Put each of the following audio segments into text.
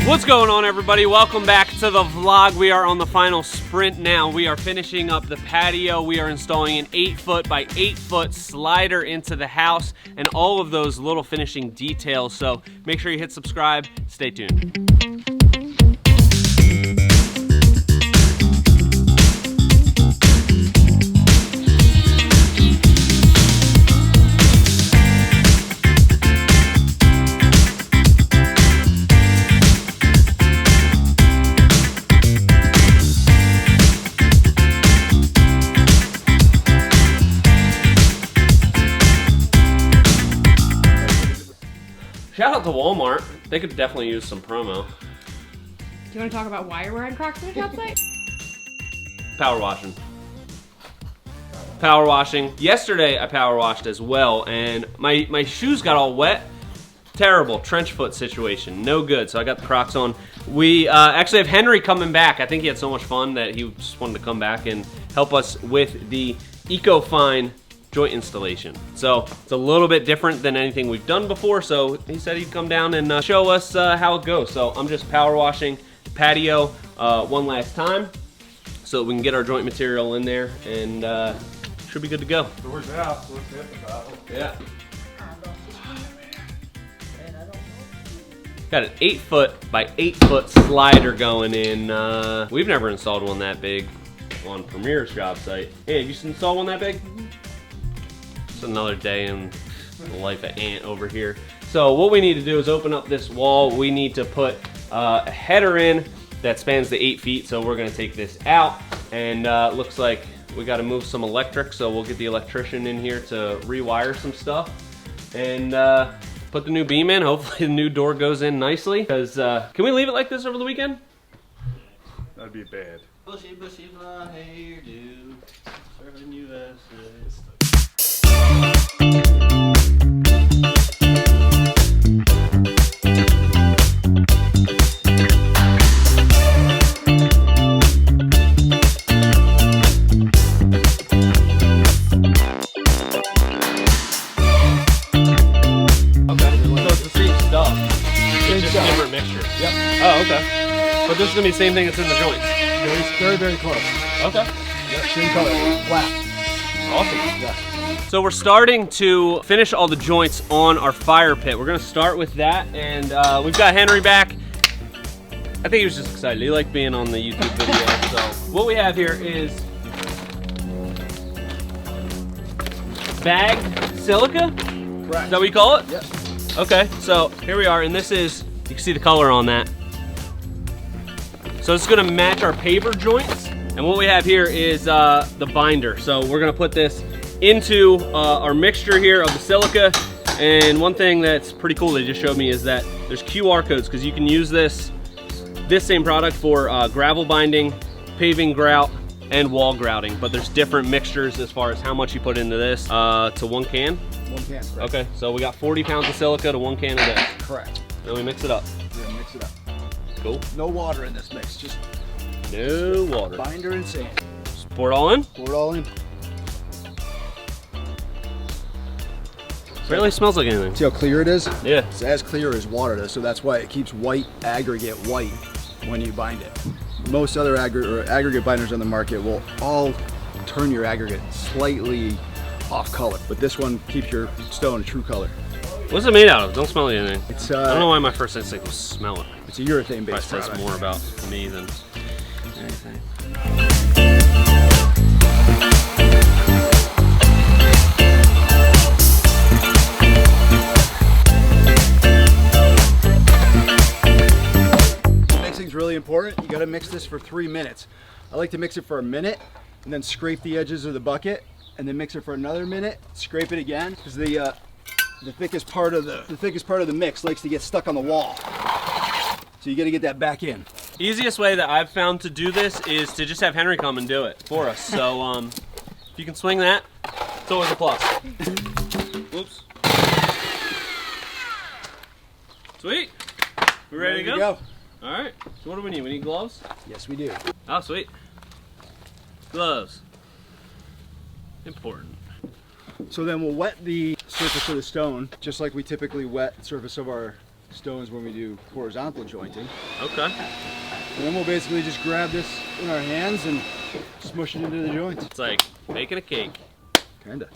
What's going on, everybody? Welcome back to the vlog. We are on the final sprint now. We are finishing up the patio. We are installing an 8-foot by 8-foot slider into the house and all of those little finishing details. So make sure you hit subscribe. Stay tuned. Shout out to Walmart. They could definitely use some promo. Do you want to talk about why you're wearing Crocs on the job site? Power washing. Power washing. Yesterday I power washed as well, and my shoes got all wet. Terrible trench foot situation. No good. So I got the Crocs on. We actually have Henry coming back. I think he had so much fun that he just wanted to come back and help us with the EcoFine joint installation. So it's a little bit different than anything we've done before, so he said he'd come down and show us how it goes. So I'm just power washing the patio one last time so we can get our joint material in there, and should be good to go. Doors out, so let's hit the battle. Yeah. Got an 8-foot by 8-foot slider going in. We've never installed one that big on Premier's job site. Hey, have you installed one that big? It's another day in the life of Ant over here. So what we need to do is open up this wall. We need to put a header in that spans the 8 feet. So we're gonna take this out, and looks like we gotta move some electric. So we'll get the electrician in here to rewire some stuff and put the new beam in. Hopefully the new door goes in nicely. Because can we leave it like this over the weekend? That'd be bad. Bushy, bushy, blonde hairdo, serving USA. Different mixture. Yep. Oh, okay. But this is gonna be the same thing that's in the joints. Very, very close. Okay. Yep, same color, black. Awesome. Yeah. So we're starting to finish all the joints on our fire pit. We're gonna start with that, and we've got Henry back. I think he was just excited. He liked being on the YouTube video. So what we have here is bagged silica. Correct. Is that what you call it? Yep. Okay, so here we are, and this is, you can see the color on that. So it's gonna match our paver joints, and what we have here is the binder. So we're gonna put this into our mixture here of the silica, and one thing that's pretty cool they just showed me is that there's QR codes, because you can use this same product for gravel binding, paving grout, and wall grouting, but there's different mixtures as far as how much you put into this to 1 can. 1 can, correct. Okay, so we got 40 pounds of silica to 1 can of this. Correct. Then we mix it up. We're gonna mix it up. Cool. No water in this mix, just No water. binder and sand. Just pour it all in. Pour it all in. Barely smells like anything. See how clear it is? Yeah. It's as clear as water does, so that's why it keeps white aggregate white when you bind it. Most other aggregate binders on the market will all turn your aggregate slightly off color, but this one keeps your stone a true color. What's it made out of? Don't smell anything. It's I don't know why my first instinct was smell it. It's a urethane Probably based says product. more about me than anything. Mixing's really important. You gotta mix this for 3 minutes. I like to mix it for a minute and then scrape the edges of the bucket, and then mix it for another minute, scrape it again, because the thickest part of the mix likes to get stuck on the wall. So you got to get that back in. Easiest way that I've found to do this is to just have Henry come and do it for us. So if you can swing that, it's always a plus. Whoops. Sweet. We ready to go? All right. So what do we need? We need gloves? Yes, we do. Oh, sweet. Gloves. Important. So then we'll wet the surface of the stone, just like we typically wet the surface of our stones when we do horizontal jointing. Okay. And then we'll basically just grab this in our hands and smush it into the joints. It's like baking a cake. Kinda.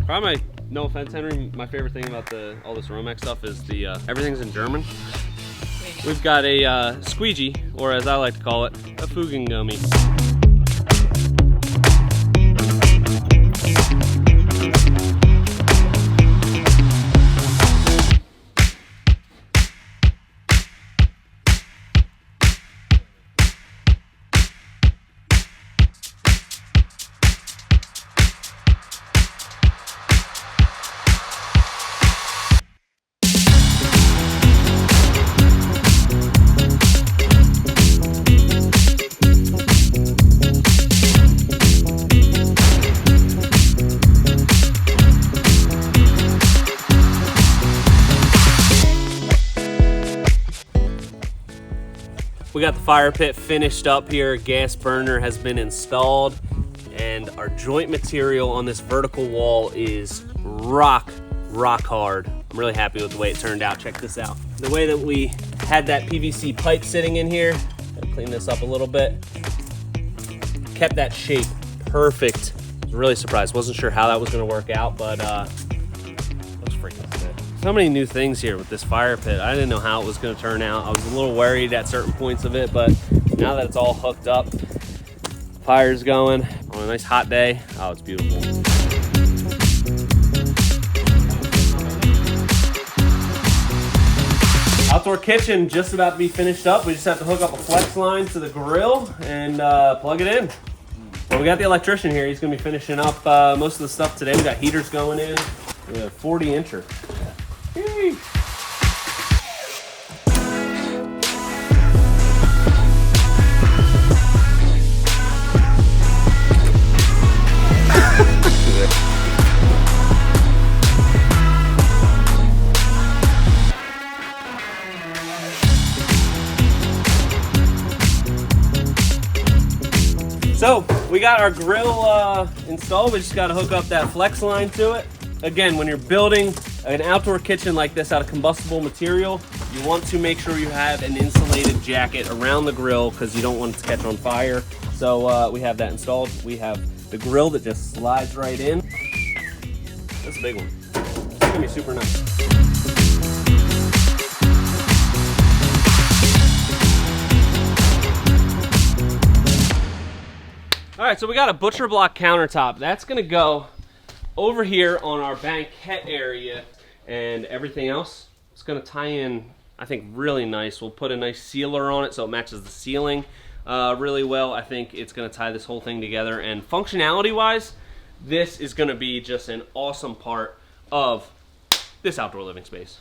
Probably, no offense, Henry, my favorite thing about all this Romex stuff is the everything's in German. We've got a squeegee, or as I like to call it, a Fugengummi. We got the fire pit finished up here. Gas burner has been installed, and our joint material on this vertical wall is rock hard. I'm really happy with the way it turned out. Check this out. The way that we had that PVC pipe sitting in here, gotta clean this up a little bit, kept that shape perfect. I was really surprised. Wasn't sure how that was gonna work out, but looks freaking good. So many new things here with this fire pit. I didn't know how it was going to turn out. I was a little worried at certain points of it, but now that it's all hooked up, fire's going on a nice hot day. Oh, it's beautiful. Outdoor kitchen just about to be finished up. We just have to hook up a flex line to the grill and plug it in. Well, we got the electrician here. He's going to be finishing up most of the stuff today. We got heaters going in. We have 40-incher. Yay. So we got our grill installed. We just got to hook up that flex line to it. Again, when you're building an outdoor kitchen like this out of combustible material, you want to make sure you have an insulated jacket around the grill because you don't want it to catch on fire. So we have that installed. We have the grill that just slides right in. That's a big one. It's gonna be super nice. All right, so we got a butcher block countertop. That's gonna go over here on our banquette area, and everything else is gonna tie in, I think, really nice. We'll put a nice sealer on it so it matches the ceiling really well. I think it's gonna tie this whole thing together, and functionality-wise, this is gonna be just an awesome part of this outdoor living space.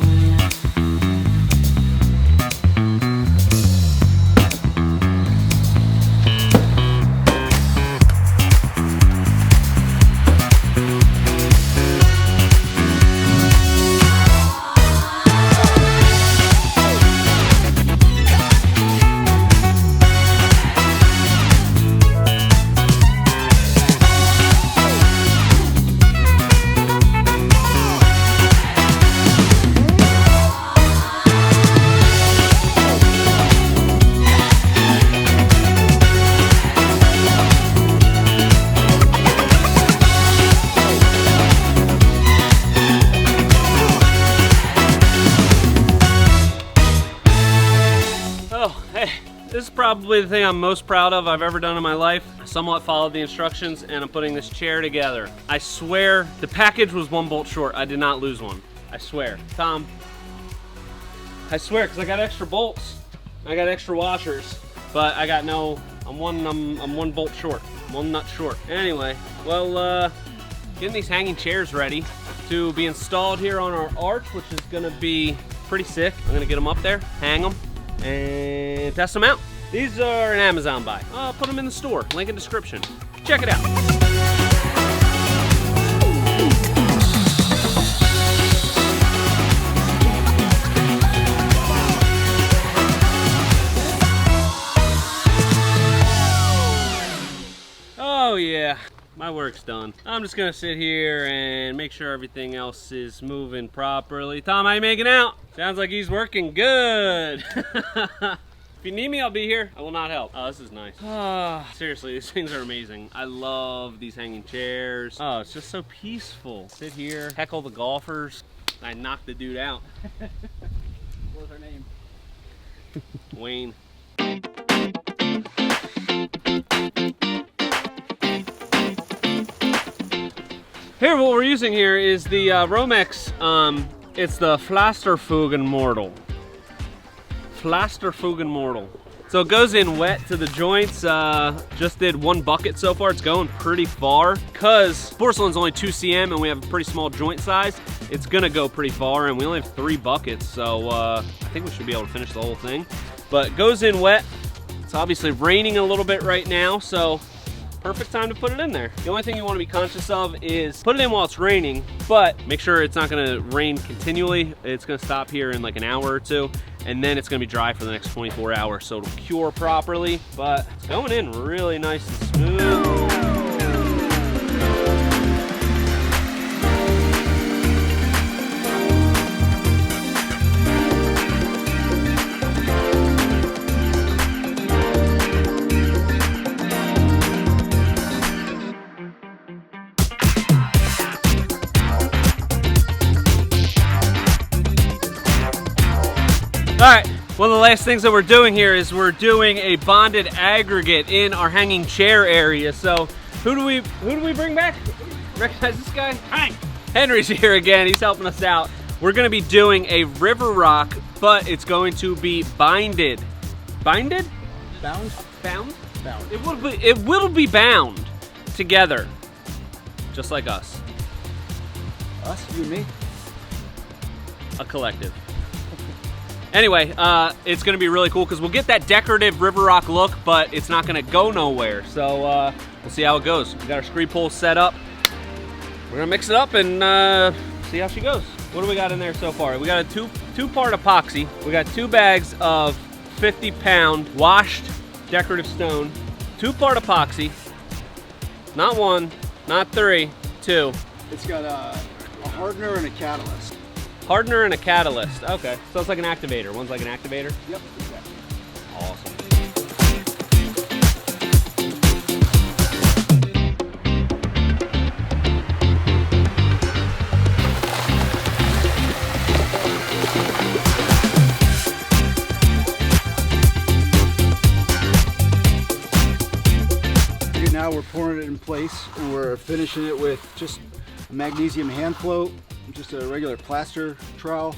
This is probably the thing I'm most proud of I've ever done in my life. I somewhat followed the instructions, and I'm putting this chair together. I swear the package was 1 bolt short. I did not lose one. I swear. Tom, I swear, because I got extra bolts. I got extra washers, but I got no, I'm one bolt short. 1 nut short. Anyway, well, getting these hanging chairs ready to be installed here on our arch, which is gonna be pretty sick. I'm gonna get them up there, hang them, and test them out. These are an Amazon buy. I'll put them in the store, link in description. Check it out. my work's done. I'm just gonna sit here and make sure everything else is moving properly. Tom, how you making out? Sounds like he's working good. If you need me, I'll be here. I will not help. Oh, this is nice. Seriously, these things are amazing. I love these hanging chairs. Oh, it's just so peaceful. Sit here, heckle the golfers. I knocked the dude out. What was her name? Wayne. Here, what we're using here is the Romex. It's the Flasterfugen Mortal. Flasterfugen Mortal. So it goes in wet to the joints. Just did 1 bucket so far. It's going pretty far. Cause porcelain's only 2 cm and we have a pretty small joint size. It's gonna go pretty far and we only have 3 buckets. So I think we should be able to finish the whole thing. But it goes in wet. It's obviously raining a little bit right now. So perfect time to put it in there. The only thing you want to be conscious of is put it in while it's raining, but make sure it's not going to rain continually. It's going to stop here in like an hour or 2, and then it's going to be dry for the next 24 hours, so it'll cure properly. But it's going in really nice and smooth. All right, one of the last things that we're doing here is we're doing a bonded aggregate in our hanging chair area. So who do we bring back? Recognize this guy? Hi. Henry's here again. He's helping us out. We're going to be doing a river rock, but it's going to be binded. Binded? Bound? Bound? Bound. It will be bound together, just like us. Us? You and me? A collective. Anyway, it's gonna be really cool because we'll get that decorative river rock look, but it's not gonna go nowhere. So we'll see how it goes. We got our screed pole set up. We're gonna mix it up and see how she goes. What do we got in there so far? We got a two-part epoxy. We got 2 bags of 50-pound washed decorative stone. 2-part epoxy. Not 1, not 3, 2. It's got a hardener and a catalyst. Hardener and a catalyst. Okay, so it's like an activator. One's like an activator? Yep, exactly. Awesome. Here now we're pouring it in place. We're finishing it with just magnesium hand float, just a regular plaster trowel.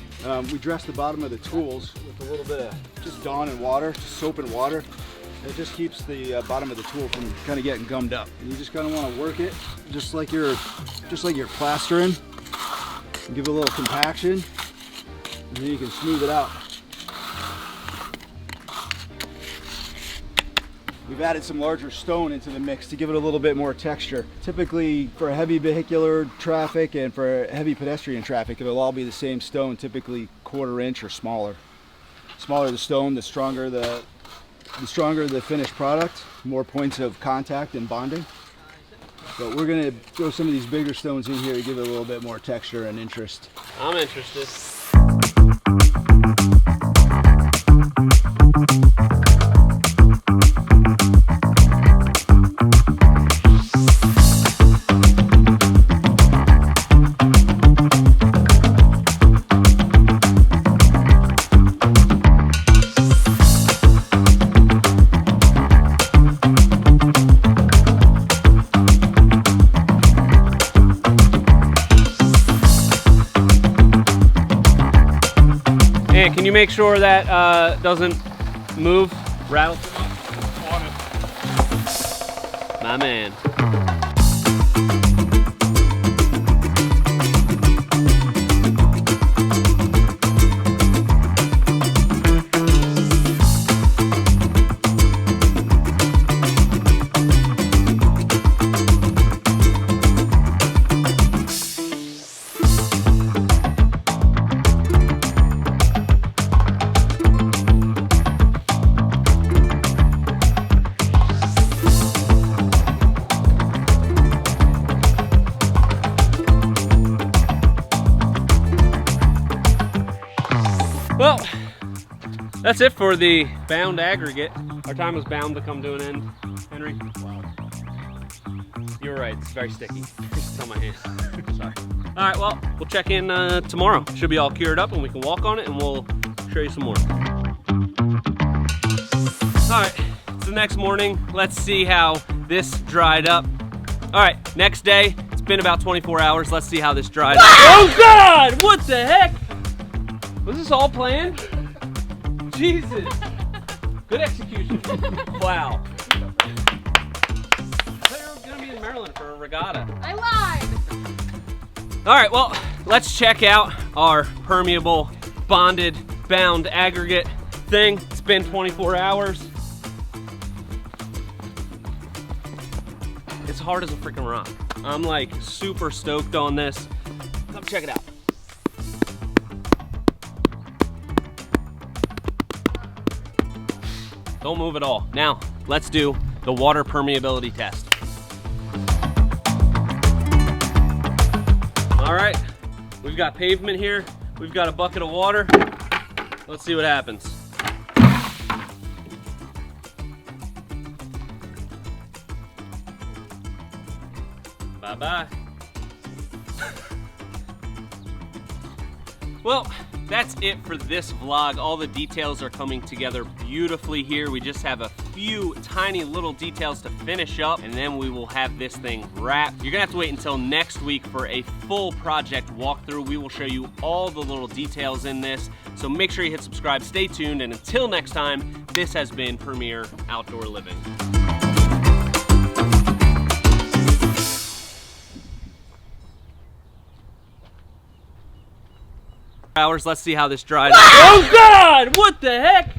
We dress the bottom of the tools with a little bit of just Dawn and water, just soap and water. It just keeps the bottom of the tool from kind of getting gummed up. And you just kind of want to work it just like you're plastering. And give it a little compaction, and then you can smooth it out. We've added some larger stone into the mix to give it a little bit more texture. Typically for heavy vehicular traffic and for heavy pedestrian traffic, it'll all be the same stone, typically 1/4 inch or smaller. Smaller the stone, the stronger the finished product, more points of contact and bonding. But we're gonna throw some of these bigger stones in here to give it a little bit more texture and interest. I'm interested. And can you make sure that doesn't move, rattle? On it. My man. That's it for the bound aggregate. Our time was bound to come to an end. Henry? Wow. You were right, it's very sticky. It's on my hand. Sorry. All right, well, we'll check in tomorrow. Should be all cured up and we can walk on it and we'll show you some more. All right, it's the next morning. Let's see how this dried up. All right, next day. It's been about 24 hours. Let's see how this dried up. Oh God, what the heck? Was this all planned? Jesus. Good execution. Wow. Gonna be in Maryland for a regatta. I lied. All right, well, let's check out our permeable, bonded, bound aggregate thing. It's been 24 hours. It's hard as a freaking rock. I'm like super stoked on this. Come check it out. Don't move at all. Now, let's do the water permeability test. All right, we've got pavement here. We've got a bucket of water. Let's see what happens. Bye-bye. Well, that's it for this vlog. All the details are coming together beautifully here. We just have a few tiny little details to finish up and then we will have this thing wrapped. You're gonna have to wait until next week for a full project walkthrough. We will show you all the little details in this. So make sure you hit subscribe, stay tuned, and until next time, this has been Premier Outdoor Living. Hours. Let's see how this dried up. Oh God, what the heck?